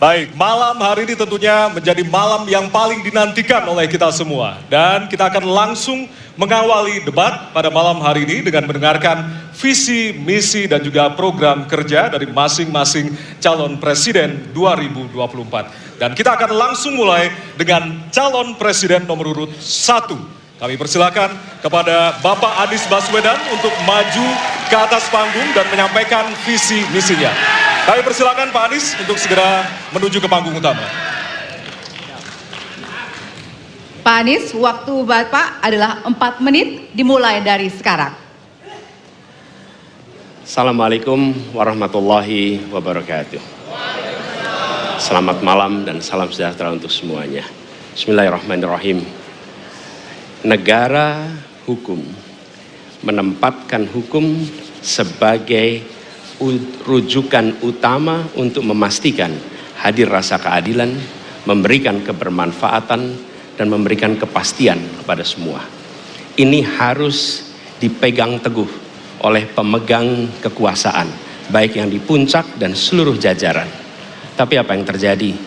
Baik, malam hari ini tentunya menjadi malam yang paling dinantikan oleh kita semua. Dan kita akan langsung mengawali debat pada malam hari ini dengan mendengarkan visi, misi, dan juga program kerja dari masing-masing calon presiden 2024. Dan kita akan langsung mulai dengan calon presiden nomor urut 1. Kami persilakan kepada Bapak Anies Baswedan untuk maju ke atas panggung dan menyampaikan visi misinya. Kami persilakan Pak Anies untuk segera menuju ke panggung utama. Pak Anies, waktu Bapak adalah 4 menit dimulai dari sekarang. Assalamualaikum warahmatullahi wabarakatuh. Selamat malam dan salam sejahtera untuk semuanya. Bismillahirrahmanirrahim. Negara hukum menempatkan hukum sebagai rujukan utama untuk memastikan hadir rasa keadilan, memberikan kebermanfaatan, dan memberikan kepastian kepada semua. Ini harus dipegang teguh oleh pemegang kekuasaan, baik yang di puncak dan seluruh jajaran. Tapi apa yang terjadi?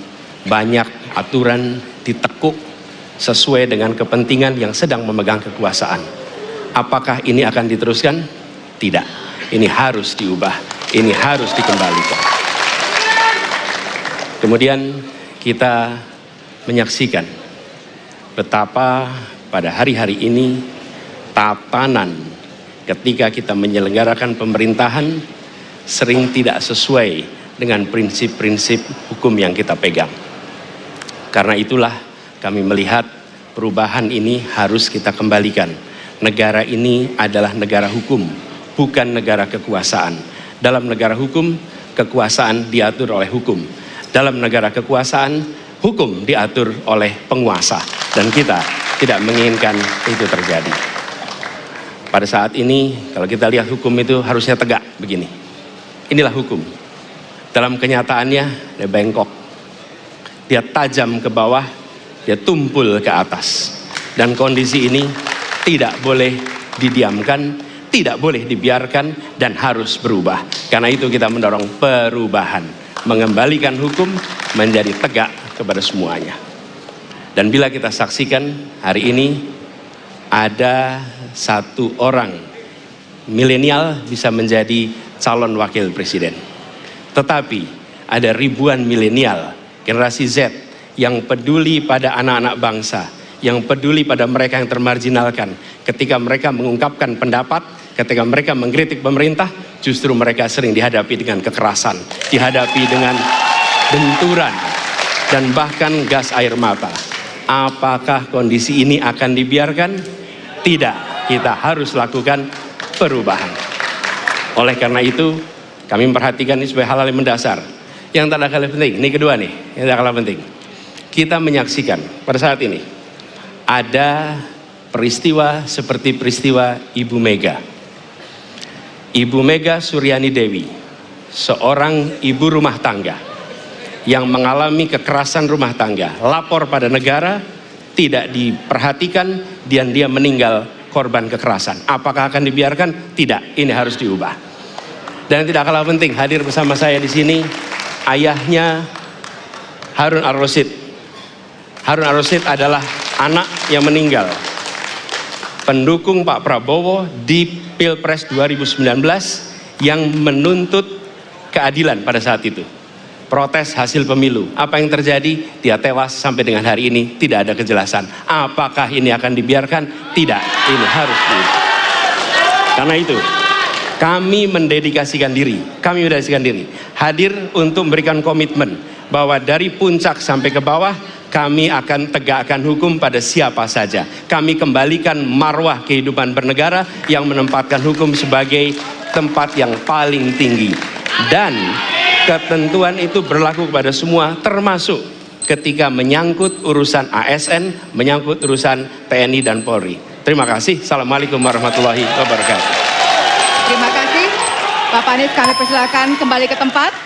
Banyak aturan ditekuk sesuai dengan kepentingan yang sedang memegang kekuasaan. Apakah ini akan diteruskan? Tidak. Ini harus diubah. Ini harus dikembalikan. Kemudian kita menyaksikan betapa pada hari-hari ini tatanan ketika kita menyelenggarakan pemerintahan sering tidak sesuai dengan prinsip-prinsip hukum yang kita pegang. Karena itulah kami melihat perubahan ini harus kita kembalikan. Negara ini adalah negara hukum, bukan negara kekuasaan. Dalam negara hukum, kekuasaan diatur oleh hukum. Dalam negara kekuasaan, hukum diatur oleh penguasa. Dan kita tidak menginginkan itu terjadi. Pada saat ini, kalau kita lihat hukum itu harusnya tegak begini. Inilah hukum. Dalam kenyataannya, dia bengkok. Dia tajam ke bawah, dia tumpul ke atas. Dan kondisi ini tidak boleh didiamkan, tidak boleh dibiarkan, dan harus berubah. Karena itu kita mendorong perubahan, mengembalikan hukum menjadi tegak kepada semuanya. Dan bila kita saksikan hari ini ada satu orang milenial bisa menjadi calon wakil presiden. Tetapi ada ribuan milenial, generasi Z yang peduli pada anak-anak bangsa, yang peduli pada mereka yang termarginalkan. Ketika mereka mengungkapkan pendapat, ketika mereka mengkritik pemerintah, justru mereka sering dihadapi dengan kekerasan, dihadapi dengan benturan, dan bahkan gas air mata. Apakah kondisi ini akan dibiarkan? Tidak, kita harus lakukan perubahan. Oleh karena itu, kami memperhatikan ini sebagai hal-hal yang mendasar. Yang tak kalah penting, ini kedua nih, yang tak kalah penting. Kita menyaksikan pada saat ini, ada peristiwa seperti peristiwa Ibu Mega. Ibu Mega Suryani Dewi, seorang ibu rumah tangga yang mengalami kekerasan rumah tangga, lapor pada negara, tidak diperhatikan, dan dia meninggal korban kekerasan. Apakah akan dibiarkan? Tidak, ini harus diubah. Dan tidak kalah penting, hadir bersama saya di sini ayahnya Harun Ar-Rasyid. Harun Ar-Rasyid adalah anak yang meninggal, pendukung Pak Prabowo di Pilpres 2019 yang menuntut keadilan pada saat itu. Protes hasil pemilu. Apa yang terjadi? Dia tewas sampai dengan hari ini tidak ada kejelasan. Apakah ini akan dibiarkan? Tidak, ini harus diubah. Karena itu kami mendedikasikan diri, hadir untuk memberikan komitmen bahwa dari puncak sampai ke bawah kami akan tegakkan hukum pada siapa saja. Kami kembalikan marwah kehidupan bernegara yang menempatkan hukum sebagai tempat yang paling tinggi. Dan ketentuan itu berlaku kepada semua, termasuk ketika menyangkut urusan ASN, menyangkut urusan TNI dan Polri. Terima kasih. Assalamualaikum warahmatullahi wabarakatuh. Terima kasih. Bapak Anies, kami persilakan kembali ke tempat.